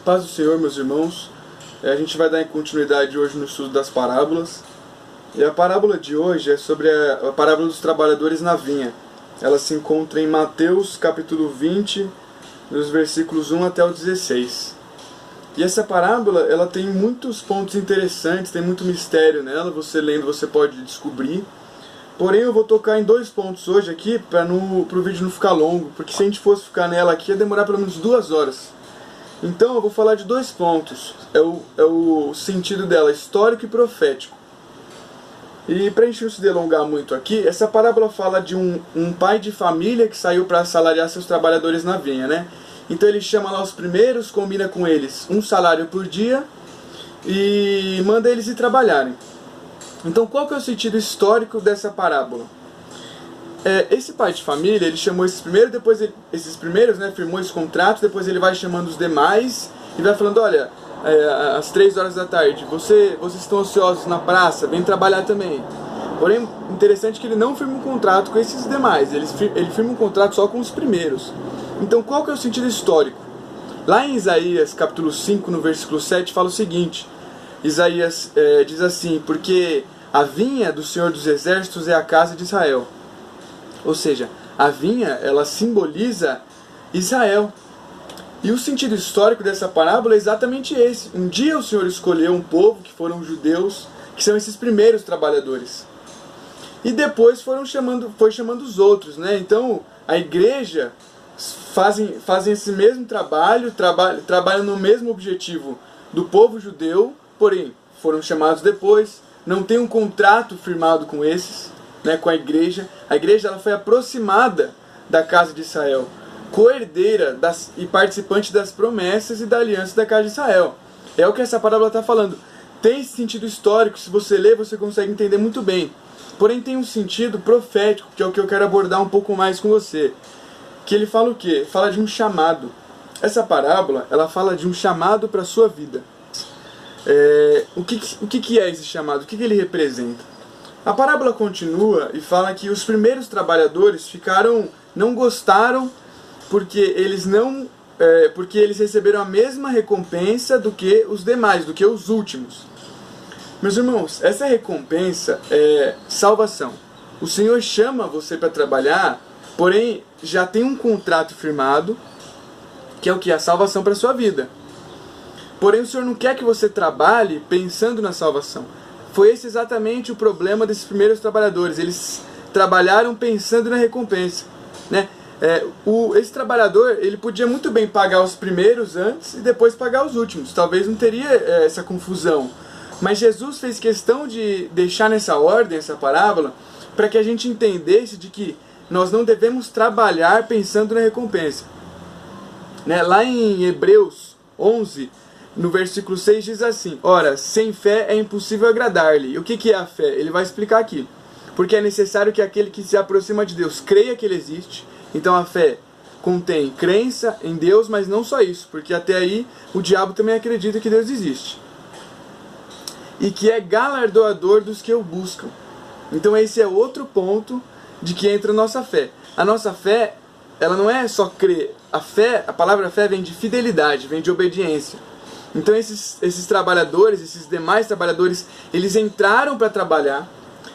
Paz do Senhor, meus irmãos. A gente vai dar continuidade hoje no estudo das parábolas. E a parábola de hoje é sobre a parábola dos trabalhadores na vinha. Ela se encontra em Mateus capítulo 20, dos versículos 1 até o 16. E essa parábola, ela tem muitos pontos interessantes, tem muito mistério nela. Você lendo, você pode descobrir. Porém, eu vou tocar em dois pontos hoje aqui, para o vídeo não ficar longo. Porque se a gente fosse ficar nela aqui, ia demorar pelo menos 2 horas. Então eu vou falar de 2 pontos, é o sentido dela, histórico e profético. E para a gente não se delongar muito aqui, essa parábola fala de um pai de família que saiu para assalariar seus trabalhadores na vinha, né? Então ele chama lá os primeiros, combina com eles um salário por dia e manda eles ir trabalharem. Então qual que é o sentido histórico dessa parábola? Esse pai de família, ele chamou esses primeiros, depois esses primeiros, né, firmou esse contrato, depois ele vai chamando os demais e vai falando, olha, às 3 horas da tarde, vocês estão ociosos na praça, vem trabalhar também. Porém, interessante que ele não firma um contrato com esses demais, ele firma um contrato só com os primeiros. Então qual que é o sentido histórico? Lá em Isaías capítulo 5, no versículo 7, fala o seguinte, Isaías diz assim, porque a vinha do Senhor dos Exércitos é a casa de Israel. Ou seja, a vinha, ela simboliza Israel. E o sentido histórico dessa parábola é exatamente esse. Um dia o Senhor escolheu um povo, que foram os judeus, que são esses primeiros trabalhadores. E depois foi chamando os outros, né? Então, a igreja fazem esse mesmo trabalham no mesmo objetivo do povo judeu, porém, foram chamados depois, não tem um contrato firmado com esses, né, com a igreja. A igreja ela foi aproximada da casa de Israel, co-herdeira e participante das promessas e da aliança da casa de Israel. É o que essa parábola está falando. Tem esse sentido histórico, se você ler, você consegue entender muito bem. Porém tem um sentido profético, que é o que eu quero abordar um pouco mais com você. Que ele fala o quê? Fala de um chamado. Essa parábola, ela fala de um chamado para a sua vida. O que é esse chamado? O que ele representa? A parábola continua e fala que os primeiros trabalhadores não gostaram porque eles receberam a mesma recompensa do que os demais, do que os últimos. Meus irmãos, essa recompensa é salvação. O Senhor chama você para trabalhar, porém já tem um contrato firmado, que é o que? A salvação para a sua vida. Porém o Senhor não quer que você trabalhe pensando na salvação. Foi esse exatamente o problema desses primeiros trabalhadores. Eles trabalharam pensando na recompensa, né? Esse trabalhador, ele podia muito bem pagar os primeiros antes e depois pagar os últimos. Talvez não teria essa confusão. Mas Jesus fez questão de deixar nessa ordem, essa parábola, para que a gente entendesse de que nós não devemos trabalhar pensando na recompensa, né? Lá em Hebreus 11, no versículo 6 diz assim, ora, sem fé é impossível agradar-lhe. E o que é a fé? Ele vai explicar aqui. Porque é necessário que aquele que se aproxima de Deus creia que Ele existe. Então a fé contém crença em Deus, mas não só isso. Porque até aí o diabo também acredita que Deus existe. E que é galardoador dos que o buscam. Então esse é outro ponto de que entra a nossa fé. A nossa fé, ela não é só crer. A palavra fé vem de fidelidade, vem de obediência. Então esses trabalhadores, esses demais trabalhadores, eles entraram para trabalhar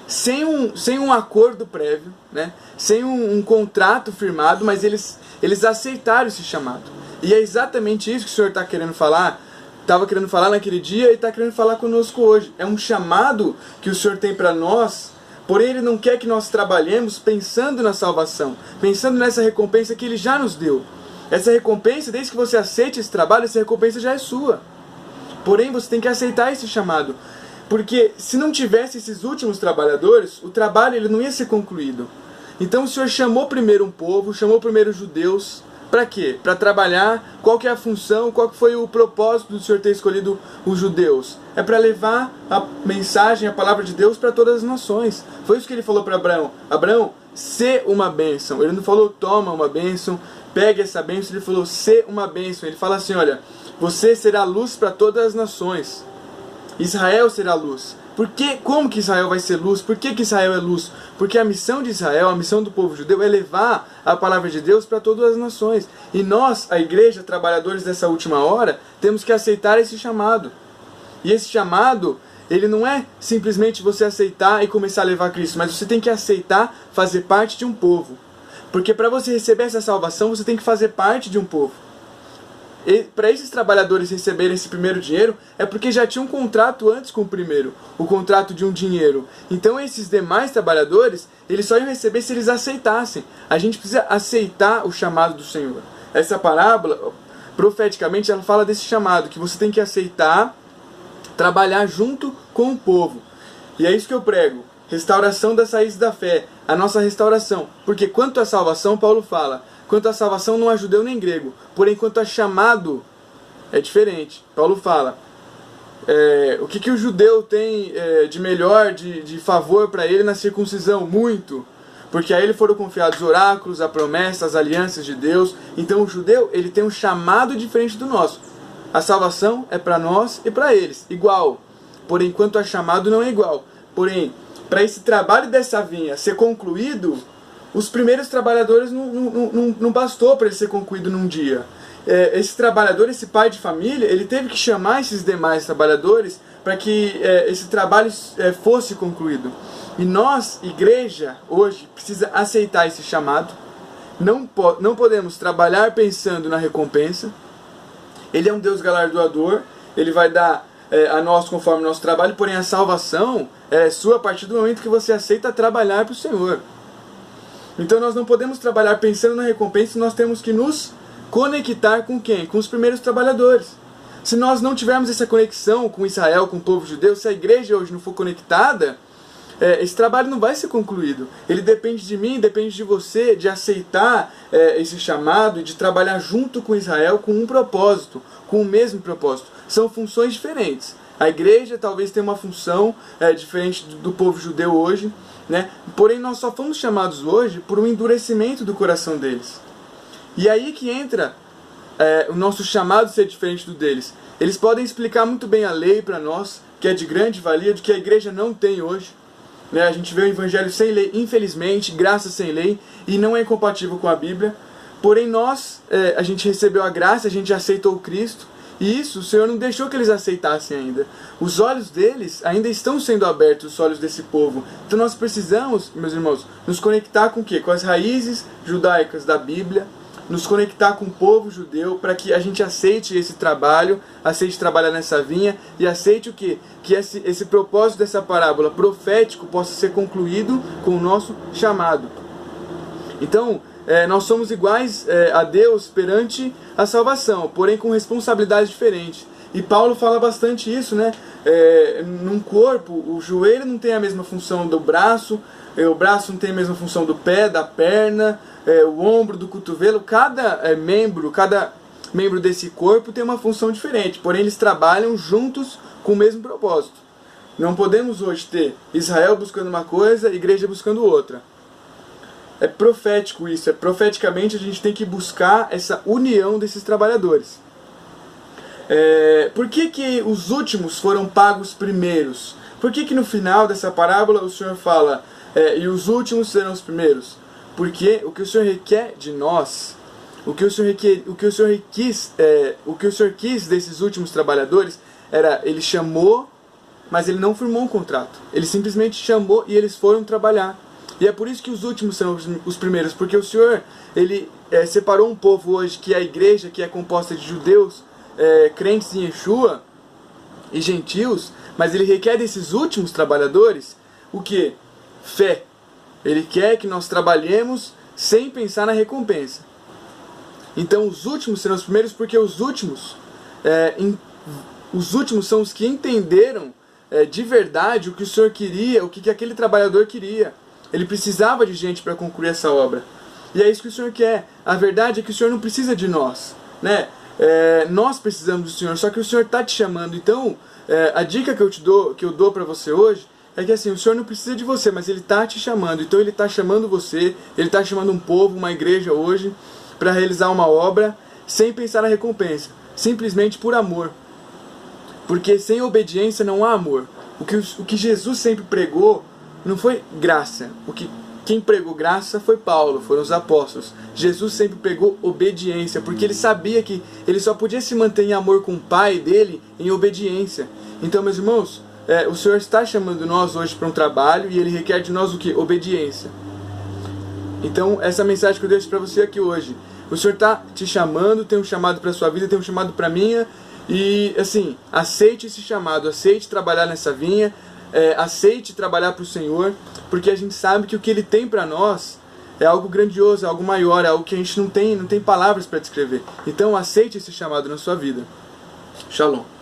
sem um acordo prévio, né? Sem um contrato firmado, mas eles aceitaram esse chamado. E é exatamente isso que o Senhor está querendo falar, estava querendo falar naquele dia e está querendo falar conosco hoje. É um chamado que o Senhor tem para nós, porém Ele não quer que nós trabalhemos pensando na salvação, pensando nessa recompensa que Ele já nos deu. Essa recompensa, desde que você aceite esse trabalho, essa recompensa já é sua. Porém, você tem que aceitar esse chamado. Porque se não tivesse esses últimos trabalhadores, o trabalho ele não ia ser concluído. Então o Senhor chamou primeiro um povo, chamou primeiro os judeus. Para quê? Para trabalhar. Qual que é a função, qual que foi o propósito do Senhor ter escolhido os judeus? É para levar a mensagem, a palavra de Deus para todas as nações. Foi isso que Ele falou para Abraão. Abraão, sê uma bênção. Ele não falou, toma uma bênção, pegue essa bênção. Ele falou, sê uma bênção. Ele fala assim, olha, você será luz para todas as nações. Israel será luz. Como que Israel vai ser luz? Por que Israel é luz? Porque a missão de Israel, a missão do povo judeu é levar a palavra de Deus para todas as nações. E nós, a igreja, trabalhadores dessa última hora, temos que aceitar esse chamado. E esse chamado, ele não é simplesmente você aceitar e começar a levar Cristo, mas você tem que aceitar fazer parte de um povo. Porque para você receber essa salvação, você tem que fazer parte de um povo. Para esses trabalhadores receberem esse primeiro dinheiro, é porque já tinha um contrato antes com o primeiro, o contrato de um dinheiro. Então esses demais trabalhadores, eles só iam receber se eles aceitassem. A gente precisa aceitar o chamado do Senhor. Essa parábola, profeticamente, ela fala desse chamado, que você tem que aceitar, trabalhar junto com o povo. E é isso que eu prego. Restauração das raízes da fé, a nossa restauração. Porque quanto à salvação, Paulo fala, quanto à salvação não há judeu nem grego, porém quanto a chamado é diferente. Paulo fala, o que o judeu tem de melhor, de favor para ele na circuncisão? Muito, porque a ele foram confiados oráculos, a promessa, as alianças de Deus. Então o judeu, ele tem um chamado diferente do nosso. A salvação é para nós e para eles, igual. Porém, quanto a chamado não é igual. Porém, para esse trabalho dessa vinha ser concluído, os primeiros trabalhadores não bastou para ele ser concluído num dia. Esse trabalhador, esse pai de família, ele teve que chamar esses demais trabalhadores para que esse trabalho fosse concluído. E nós, igreja, hoje, precisa aceitar esse chamado. Não podemos trabalhar pensando na recompensa. Ele é um Deus galardoador, ele vai dar a nós conforme o nosso trabalho, porém a salvação é sua a partir do momento que você aceita trabalhar para o Senhor. Então nós não podemos trabalhar pensando na recompensa, nós temos que nos conectar com quem? Com os primeiros trabalhadores. Se nós não tivermos essa conexão com Israel, com o povo judeu, se a igreja hoje não for conectada, esse trabalho não vai ser concluído. Ele depende de mim, depende de você, de aceitar esse chamado e de trabalhar junto com Israel com um propósito, com o mesmo propósito. São funções diferentes. A igreja talvez tenha uma função diferente do povo judeu hoje, né? Porém nós só fomos chamados hoje por um endurecimento do coração deles. E aí que entra o nosso chamado ser diferente do deles. Eles podem explicar muito bem a lei para nós, que é de grande valia, do que a igreja não tem hoje. Né? A gente vê o evangelho sem lei, infelizmente, graça sem lei, e não é incompatível com a Bíblia. Porém nós, a gente recebeu a graça, a gente aceitou Cristo, e isso o Senhor não deixou que eles aceitassem ainda. Os olhos deles ainda estão sendo abertos, os olhos desse povo. Então nós precisamos, meus irmãos, nos conectar com o quê? Com as raízes judaicas da Bíblia, nos conectar com o povo judeu para que a gente aceite esse trabalho, aceite trabalhar nessa vinha e aceite o quê? Que esse propósito dessa parábola profético possa ser concluído com o nosso chamado. Então, nós somos iguais a Deus perante a salvação, porém com responsabilidades diferentes. E Paulo fala bastante isso, né? Num corpo, o joelho não tem a mesma função do braço, o braço não tem a mesma função do pé, da perna, o ombro, do cotovelo. Cada membro desse corpo tem uma função diferente, porém eles trabalham juntos com o mesmo propósito. Não podemos hoje ter Israel buscando uma coisa, igreja buscando outra. É profético isso, profeticamente a gente tem que buscar essa união desses trabalhadores. Por que os últimos foram pagos primeiros? Por que no final dessa parábola o Senhor fala e os últimos serão os primeiros? Porque o que o Senhor requer de nós, o que o Senhor quis desses últimos trabalhadores era, ele chamou, mas ele não firmou um contrato. Ele simplesmente chamou e eles foram trabalhar. E é por isso que os últimos são os primeiros, porque o Senhor, ele separou um povo hoje, que é a igreja, que é composta de judeus, crentes em Yeshua e gentios, mas ele requer desses últimos trabalhadores o que? Fé. Ele quer que nós trabalhemos sem pensar na recompensa. Então os últimos serão os primeiros, porque os últimos são os que entenderam de verdade o que o Senhor queria, o que aquele trabalhador queria. Ele precisava de gente para concluir essa obra. E é isso que o Senhor quer. A verdade é que o Senhor não precisa de nós, né? Nós precisamos do Senhor, só que o Senhor está te chamando. Então, a dica que eu dou para você hoje é que assim, o Senhor não precisa de você, mas Ele está te chamando. Então Ele está chamando você, Ele está chamando um povo, uma igreja hoje, para realizar uma obra sem pensar na recompensa, simplesmente por amor. Porque sem obediência não há amor. o que Jesus sempre pregou não foi graça. Quem pregou graça foi Paulo, foram os apóstolos. Jesus sempre pregou obediência, porque ele sabia que ele só podia se manter em amor com o Pai dele em obediência. Então, meus irmãos, o Senhor está chamando nós hoje para um trabalho e ele requer de nós o quê? Obediência. Então, essa mensagem que eu deixo para você aqui hoje. O Senhor está te chamando, tem um chamado para a sua vida, tem um chamado para a minha. E, assim, aceite esse chamado, aceite trabalhar nessa vinha, aceite trabalhar para o Senhor, porque a gente sabe que o que Ele tem para nós é algo grandioso, é algo maior, é algo que a gente não tem palavras para descrever. Então, aceite esse chamado na sua vida. Shalom.